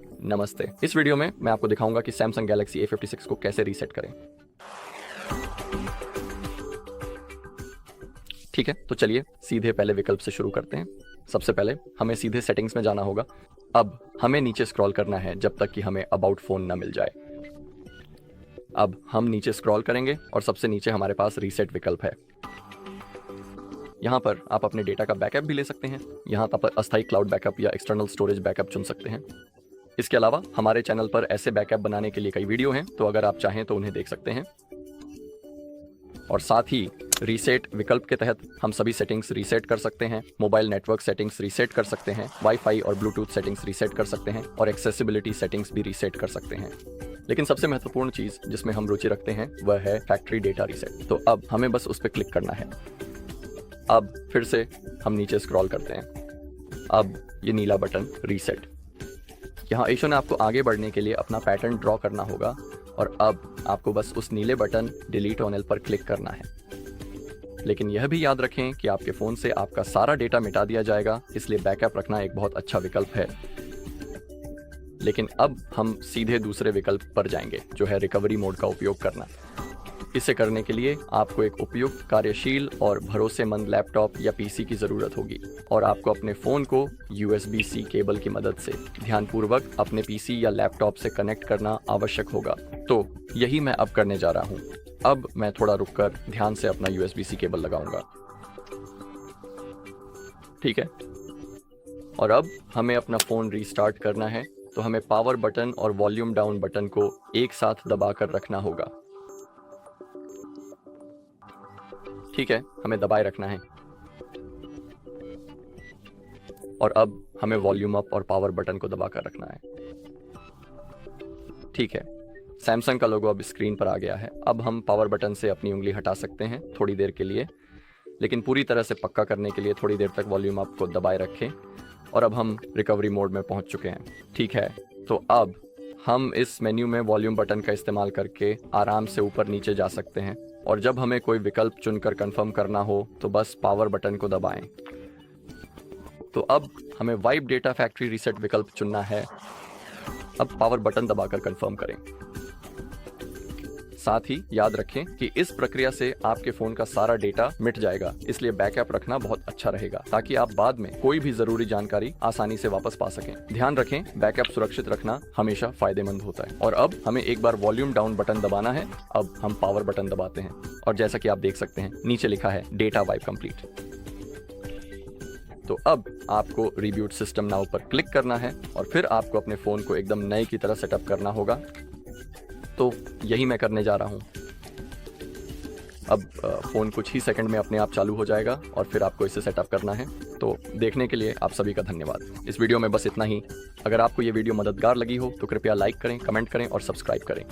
नमस्ते। इस वीडियो में मैं आपको दिखाऊंगा कि Samsung Galaxy A56 को कैसे रीसेट करें। ठीक है, तो चलिए सीधे पहले विकल्प से शुरू करते हैं। सबसे पहले हमें सीधे सेटिंग्स में जाना होगा। अब हमें नीचे स्क्रॉल करना है जब तक कि हमें अबाउट फ़ोन ना मिल जाए। अब हम नीचे स्क्रॉल करेंगे और सबसे नीचे हमारे पास रीसेट विकल्प है। यहाँ पर आप अपने डेटा का बैकअप भी ले सकते हैं। यहाँ पर अस्थायी क्लाउड बैकअप या एक्सटर्नल स्टोरेज बैकअप चुन सकते हैं। इसके अलावा हमारे चैनल पर ऐसे बैकअप बनाने के लिए कई वीडियो हैं, तो अगर आप चाहें तो उन्हें देख सकते हैं। और साथ ही रीसेट विकल्प के तहत हम सभी सेटिंग्स रीसेट कर सकते हैं। मोबाइल नेटवर्क सेटिंग्स रीसेट कर सकते हैं, वाईफाई और ब्लूटूथ सेटिंग्स रीसेट कर सकते हैं और एक्सेसिबिलिटी सेटिंग्स भी रीसेट कर सकते हैं। लेकिन सबसे महत्वपूर्ण चीज़ जिसमें हम रुचि रखते हैं वह है फैक्ट्री डेटा रीसेट। तो अब हमें बस उस पर क्लिक करना है। अब फिर से हम नीचे स्क्रॉल करते हैं। अब ये नीला बटन रीसेट, यहाँ ईशो ने आपको आगे बढ़ने के लिए अपना पैटर्न ड्रॉ करना होगा और अब आपको बस उस नीले बटन डिलीट ऑन एल पर क्लिक करना है। लेकिन यह भी याद रखें कि आपके फ़ोन से आपका सारा डेटा मिटा दिया जाएगा, इसलिए बैकअप रखना एक बहुत अच्छा विकल्प है। लेकिन अब हम सीधे दूसरे विकल्प पर जाएंगे, जो है रिकवरी मोड का उपयोग करना। इसे करने के लिए आपको एक उपयुक्त, कार्यशील और भरोसेमंद लैपटॉप या पीसी की ज़रूरत होगी और आपको अपने फ़ोन को USB-C केबल की मदद से ध्यानपूर्वक अपने पीसी या लैपटॉप से कनेक्ट करना आवश्यक होगा। तो यही मैं अब करने जा रहा हूँ। अब मैं थोड़ा रुककर ध्यान से अपना USB-C केबल लगाऊंगा। ठीक है, और अब हमें अपना फ़ोन रीस्टार्ट करना है, तो हमें पावर बटन और वॉल्यूम डाउन बटन को एक साथ दबाकर रखना होगा। ठीक है, हमें दबाए रखना है। और अब हमें वॉल्यूम अप और पावर बटन को दबाकर रखना है। ठीक है, सैमसंग का लोगो अब स्क्रीन पर आ गया है। अब हम पावर बटन से अपनी उंगली हटा सकते हैं थोड़ी देर के लिए, लेकिन पूरी तरह से पक्का करने के लिए थोड़ी देर तक वॉल्यूम अप को दबाए रखें। और अब हम रिकवरी मोड में पहुंच चुके हैं। ठीक है, तो अब हम इस मेन्यू में वॉल्यूम बटन का इस्तेमाल करके आराम से ऊपर नीचे जा सकते हैं और जब हमें कोई विकल्प चुनकर कंफर्म करना हो तो बस पावर बटन को दबाएं। तो अब हमें वाइप डेटा फैक्ट्री रीसेट विकल्प चुनना है। अब पावर बटन दबाकर कंफर्म करें। साथ ही याद रखें कि इस प्रक्रिया से आपके फ़ोन का सारा डेटा मिट जाएगा, इसलिए बैकअप रखना बहुत अच्छा रहेगा ताकि आप बाद में कोई भी ज़रूरी जानकारी आसानी से वापस पा सकें। ध्यान रखें, बैकअप सुरक्षित रखना हमेशा फ़ायदेमंद होता है। और अब हमें एक बार वॉल्यूम डाउन बटन दबाना है। अब हम पावर बटन दबाते हैं और जैसा कि आप देख सकते हैं नीचे लिखा है डेटा वाइप कंप्लीट। तो अब आपको रिब्यूट सिस्टम नाउ पर क्लिक करना है और फिर आपको अपने फ़ोन को एकदम नए की तरह सेटअप करना होगा। तो यही मैं करने जा रहा हूँ। अब फ़ोन कुछ ही सेकंड में अपने आप चालू हो जाएगा और फिर आपको इसे सेटअप करना है। तो देखने के लिए आप सभी का धन्यवाद। इस वीडियो में बस इतना ही। अगर आपको ये वीडियो मददगार लगी हो तो कृपया लाइक करें, कमेंट करें और सब्सक्राइब करें।